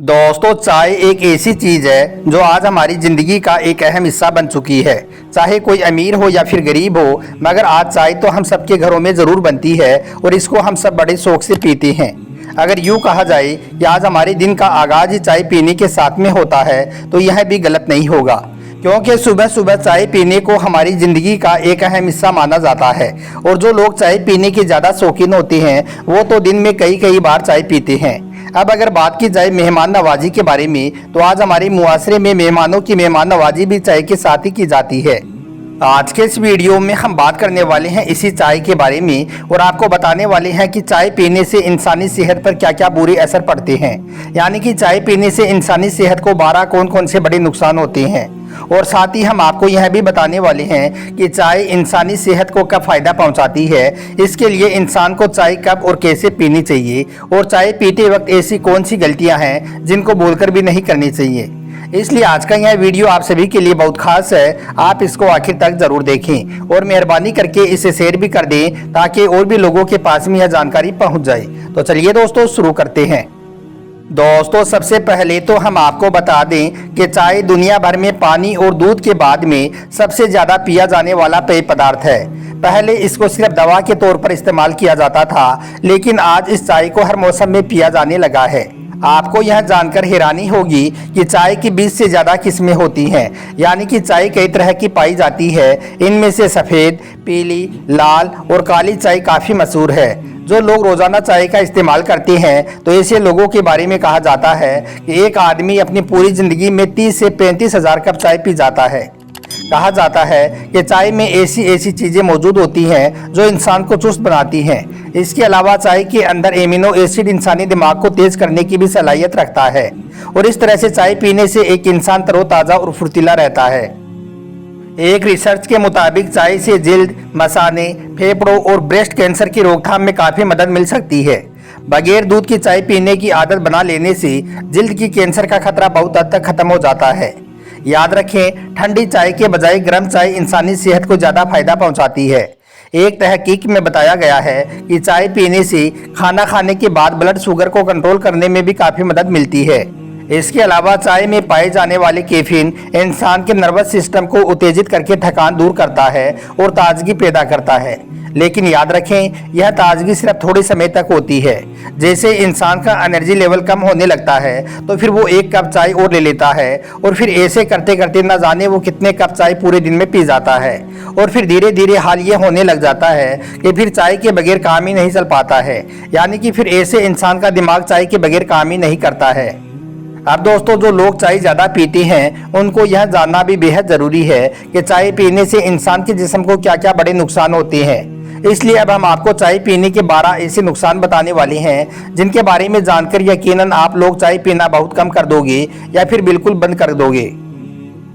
दोस्तों, चाय एक ऐसी चीज़ है जो आज हमारी ज़िंदगी का एक अहम हिस्सा बन चुकी है। चाहे कोई अमीर हो या फिर गरीब हो, मगर आज चाय तो हम सबके घरों में ज़रूर बनती है और इसको हम सब बड़े शौक से पीते हैं। अगर यूँ कहा जाए कि आज हमारे दिन का आगाज़ ही चाय पीने के साथ में होता है तो यह भी गलत नहीं होगा, क्योंकि सुबह सुबह चाय पीने को हमारी ज़िंदगी का एक अहम हिस्सा माना जाता है। और जो लोग चाय पीने के ज़्यादा शौकीन होते हैं वो तो दिन में कई कई बार चाय पीते हैं। अब अगर बात की जाए मेहमान नवाजी के बारे में, तो आज हमारे मुआशरे में मेहमानों की मेहमान नवाजी भी चाय के साथ ही की जाती है। आज के इस वीडियो में हम बात करने वाले हैं इसी चाय के बारे में और आपको बताने वाले हैं कि चाय पीने से इंसानी सेहत पर क्या क्या बुरे असर पड़ते हैं। यानी कि चाय पीने से इंसानी सेहत को 12 कौन कौन से बड़े नुकसान होते हैं। और साथ ही हम आपको यह भी बताने वाले हैं कि चाय इंसानी सेहत को कब फायदा पहुंचाती है, इसके लिए इंसान को चाय कब और कैसे पीनी चाहिए, और चाय पीते वक्त ऐसी कौन सी गलतियां हैं जिनको बोलकर भी नहीं करनी चाहिए। इसलिए आज का यह वीडियो आप सभी के लिए बहुत खास है। आप इसको आखिर तक जरूर देखें और मेहरबानी करके इसे शेयर भी कर दें ताकि और भी लोगों के पास में यह जानकारी पहुंच जाए। तो चलिए दोस्तों, शुरू करते हैं। दोस्तों, सबसे पहले तो हम आपको बता दें कि चाय दुनिया भर में पानी और दूध के बाद में सबसे ज़्यादा पिया जाने वाला पेय पदार्थ है। पहले इसको सिर्फ दवा के तौर पर इस्तेमाल किया जाता था, लेकिन आज इस चाय को हर मौसम में पिया जाने लगा है। आपको यह जानकर हैरानी होगी कि चाय की 20 से ज़्यादा किस्में होती हैं। यानी कि चाय कई तरह की पाई जाती है। इनमें से सफ़ेद, पीली, लाल और काली चाय काफ़ी मशहूर है। जो लोग रोज़ाना चाय का इस्तेमाल करते हैं तो ऐसे लोगों के बारे में कहा जाता है कि एक आदमी अपनी पूरी ज़िंदगी में 30 से 35 हज़ार कप चाय पी जाता है। कहा जाता है कि चाय में ऐसी ऐसी चीज़ें मौजूद होती हैं जो इंसान को चुस्त बनाती हैं। इसके अलावा चाय के अंदर एमिनो एसिड इंसानी दिमाग को तेज करने की भी सलाहियत रखता है और इस तरह से चाय पीने से एक इंसान तरोताज़ा और फुर्तीला रहता है। एक रिसर्च के मुताबिक चाय से जल्द, मसाने, फेफड़ों और ब्रेस्ट कैंसर की रोकथाम में काफ़ी मदद मिल सकती है। बगैर दूध की चाय पीने की आदत बना लेने से जल्द की कैंसर का खतरा बहुत हद तक खत्म हो जाता है। याद रखें, ठंडी चाय के बजाय गर्म चाय इंसानी सेहत को ज़्यादा फायदा पहुंचाती है। एक तहकीक में बताया गया है कि चाय पीने से खाना खाने के बाद ब्लड शुगर को कंट्रोल करने में भी काफ़ी मदद मिलती है। इसके अलावा चाय में पाए जाने वाले कैफीन इंसान के नर्वस सिस्टम को उत्तेजित करके थकान दूर करता है और ताजगी पैदा करता है। लेकिन याद रखें, यह ताजगी सिर्फ थोड़े समय तक होती है। जैसे इंसान का एनर्जी लेवल कम होने लगता है तो फिर वो एक कप चाय और ले लेता है और फिर ऐसे करते करते न जाने वो कितने कप चाय पूरे दिन में पी जाता है। और फिर धीरे धीरे हाल ये होने लग जाता है कि फिर चाय के बगैर काम ही नहीं चल पाता है। यानी कि फिर ऐसे इंसान का दिमाग चाय के बगैर काम ही नहीं करता है। अब दोस्तों, जो लोग चाय ज़्यादा पीते हैं उनको यह जानना भी बेहद ज़रूरी है कि चाय पीने से इंसान के जिस्म को क्या क्या बड़े नुकसान होते हैं। इसलिए अब हम आपको चाय पीने के 12 ऐसे नुकसान बताने वाले हैं जिनके बारे में जानकर यकीनन आप लोग चाय पीना बहुत कम कर दोगे या फिर बिल्कुल बंद कर दोगे।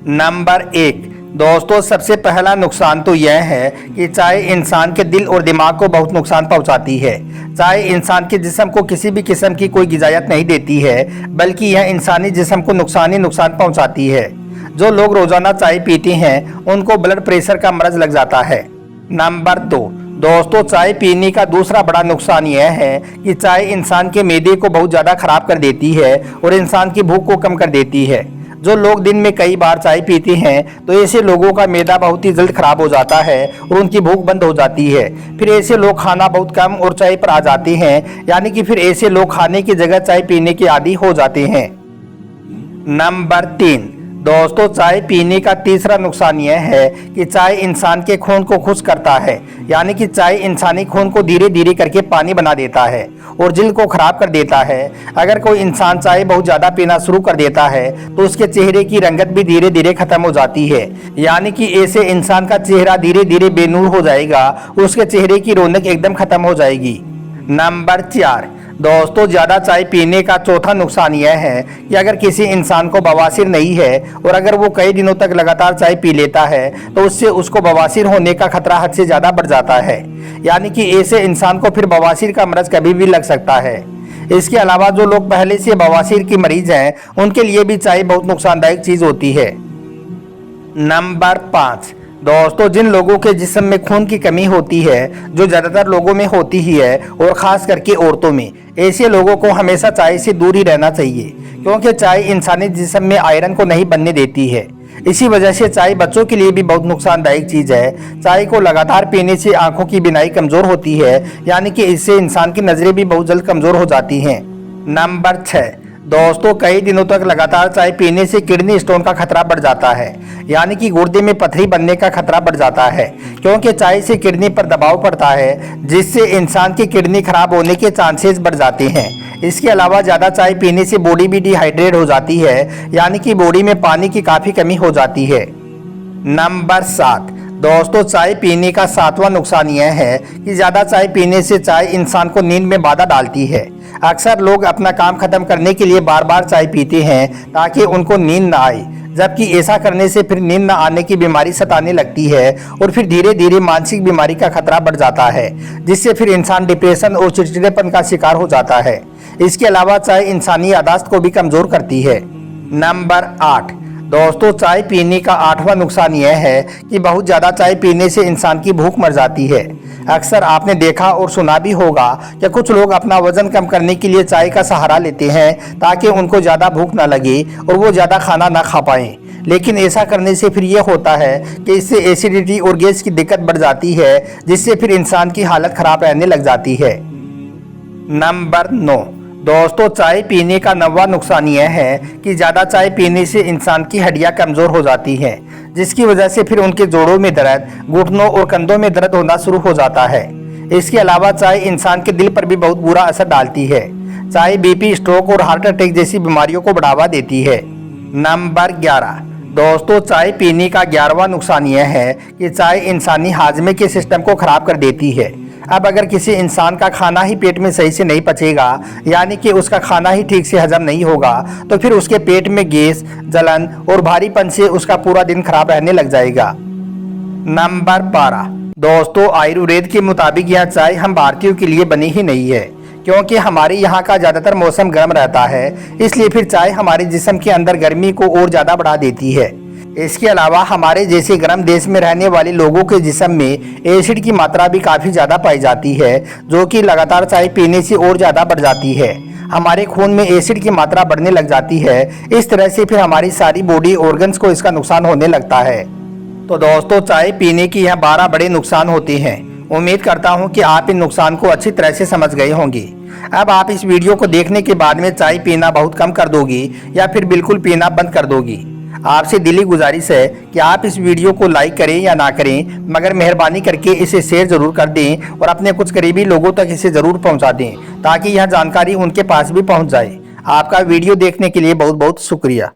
नंबर 1, दोस्तों, सबसे पहला नुकसान तो यह है कि चाय इंसान के दिल और दिमाग को बहुत नुकसान पहुंचाती है। चाय इंसान के जिस्म को किसी भी किस्म की कोई गिजायत नहीं देती है, बल्कि यह इंसानी जिस्म को नुकसान ही नुकसान पहुंचाती है। जो लोग रोजाना चाय पीते हैं उनको ब्लड प्रेशर का मर्ज लग जाता है। नंबर 2, दोस्तों, चाय पीने का दूसरा बड़ा नुकसान यह है कि चाय इंसान के मैदे को बहुत ज़्यादा खराब कर देती है और इंसान की भूख को कम कर देती है। जो लोग दिन में कई बार चाय पीते हैं तो ऐसे लोगों का मैदा बहुत ही जल्द खराब हो जाता है और उनकी भूख बंद हो जाती है। फिर ऐसे लोग खाना बहुत कम और चाय पर आ जाते हैं। यानी कि फिर ऐसे लोग खाने की जगह चाय पीने के आदी हो जाते हैं। नंबर 3, दोस्तों, चाय पीने का तीसरा नुकसान यह है कि चाय इंसान के खून को खुश्क करता है। यानी कि चाय इंसानी खून को धीरे धीरे करके पानी बना देता है और जल्द को खराब कर देता है। अगर कोई इंसान चाय बहुत ज़्यादा पीना शुरू कर देता है तो उसके चेहरे की रंगत भी धीरे धीरे खत्म हो जाती है। यानी कि ऐसे इंसान का चेहरा धीरे धीरे बेनूर हो जाएगा, उसके चेहरे की रौनक एकदम खत्म हो जाएगी। नंबर 4, दोस्तों, ज़्यादा चाय पीने का चौथा नुकसान यह है कि अगर किसी इंसान को बवासीर नहीं है और अगर वो कई दिनों तक लगातार चाय पी लेता है तो उससे उसको बवासीर होने का खतरा हद से ज़्यादा बढ़ जाता है। यानी कि ऐसे इंसान को फिर बवासीर का मर्ज कभी भी लग सकता है। इसके अलावा जो लोग पहले से बवासीर की मरीज हैं उनके लिए भी चाय बहुत नुकसानदायक चीज़ होती है। नंबर 5, दोस्तों, जिन लोगों के जिस्म में खून की कमी होती है, जो ज़्यादातर लोगों में होती ही है और ख़ास करके औरतों में, ऐसे लोगों को हमेशा चाय से दूर ही रहना चाहिए, क्योंकि चाय इंसानी जिस्म में आयरन को नहीं बनने देती है। इसी वजह से चाय बच्चों के लिए भी बहुत नुकसानदायक चीज़ है। चाय को लगातार पीने से आंखों की बिनाई कमज़ोर होती है, यानी कि इससे इंसान की नज़रें भी बहुत जल्द कमज़ोर हो जाती हैं। नंबर 6, दोस्तों, कई दिनों तक लगातार चाय पीने से किडनी स्टोन का खतरा बढ़ जाता है, यानी कि गुर्दे में पथरी बनने का खतरा बढ़ जाता है, क्योंकि चाय से किडनी पर दबाव पड़ता है, जिससे इंसान की किडनी खराब होने के चांसेस बढ़ जाते हैं। इसके अलावा ज़्यादा चाय पीने से बॉडी भी डिहाइड्रेट हो जाती है, यानी कि बॉडी में पानी की काफ़ी कमी हो जाती है। नंबर 7, दोस्तों, चाय पीने का 7वां नुकसान यह है कि ज़्यादा चाय पीने से चाय इंसान को नींद में बाधा डालती है। अक्सर लोग अपना काम खत्म करने के लिए बार बार चाय पीते हैं ताकि उनको नींद ना आए, जबकि ऐसा करने से फिर नींद न आने की बीमारी सताने लगती है और फिर धीरे धीरे मानसिक बीमारी का खतरा बढ़ जाता है, जिससे फिर इंसान डिप्रेशन और चिड़चिड़ेपन का शिकार हो जाता है। इसके अलावा चाय इंसानी याददाश्त को भी कमज़ोर करती है। नंबर 8, दोस्तों, चाय पीने का 8वां नुकसान यह है कि बहुत ज़्यादा चाय पीने से इंसान की भूख मर जाती है। अक्सर आपने देखा और सुना भी होगा कि कुछ लोग अपना वजन कम करने के लिए चाय का सहारा लेते हैं ताकि उनको ज़्यादा भूख ना लगे और वो ज़्यादा खाना ना खा पाएँ। लेकिन ऐसा करने से फिर ये होता है कि इससे एसिडिटी और गैस की दिक्कत बढ़ जाती है, जिससे फिर इंसान की हालत ख़राब रहने लग जाती है। नंबर 9, दोस्तों, चाय पीने का 9वां नुकसान यह है कि ज़्यादा चाय पीने से इंसान की हड्डियां कमज़ोर हो जाती हैं, जिसकी वजह से फिर उनके जोड़ों में दर्द, घुटनों और कंधों में दर्द होना शुरू हो जाता है। इसके अलावा चाय इंसान के दिल पर भी बहुत बुरा असर डालती है। चाय बीपी, स्ट्रोक और हार्ट अटैक जैसी बीमारियों को बढ़ावा देती है। नंबर 11, दोस्तों, चाय पीने का 11वां नुकसान यह है कि चाय इंसानी हाजमे के सिस्टम को ख़राब कर देती है। अब अगर किसी इंसान का खाना ही पेट में सही से नहीं पचेगा, यानी कि उसका खाना ही ठीक से हजम नहीं होगा, तो फिर उसके पेट में गैस, जलन और भारीपन से उसका पूरा दिन खराब रहने लग जाएगा। नंबर 12, दोस्तों, आयुर्वेद के मुताबिक यह चाय हम भारतीयों के लिए बनी ही नहीं है, क्योंकि हमारे यहाँ का ज़्यादातर मौसम गर्म रहता है, इसलिए फिर चाय हमारे जिस्म के अंदर गर्मी को और ज़्यादा बढ़ा देती है। इसके अलावा हमारे जैसे गर्म देश में रहने वाले लोगों के जिस्म में एसिड की मात्रा भी काफ़ी ज़्यादा पाई जाती है, जो कि लगातार चाय पीने से और ज़्यादा बढ़ जाती है। हमारे खून में एसिड की मात्रा बढ़ने लग जाती है। इस तरह से फिर हमारी सारी बॉडी ऑर्गन्स को इसका नुकसान होने लगता है। तो दोस्तों, चाय पीने की यह 12 बड़े नुकसान होते हैं। उम्मीद करता हूँ कि आप इन नुकसान को अच्छी तरह से समझ गए होंगे। अब आप इस वीडियो को देखने के बाद में चाय पीना बहुत कम कर दोगी या फिर बिल्कुल पीना बंद कर दोगी। आपसे दिली गुजारिश है कि आप इस वीडियो को लाइक करें या ना करें, मगर मेहरबानी करके इसे शेयर ज़रूर कर दें और अपने कुछ करीबी लोगों तक इसे ज़रूर पहुंचा दें, ताकि यह जानकारी उनके पास भी पहुंच जाए। आपका वीडियो देखने के लिए बहुत बहुत शुक्रिया।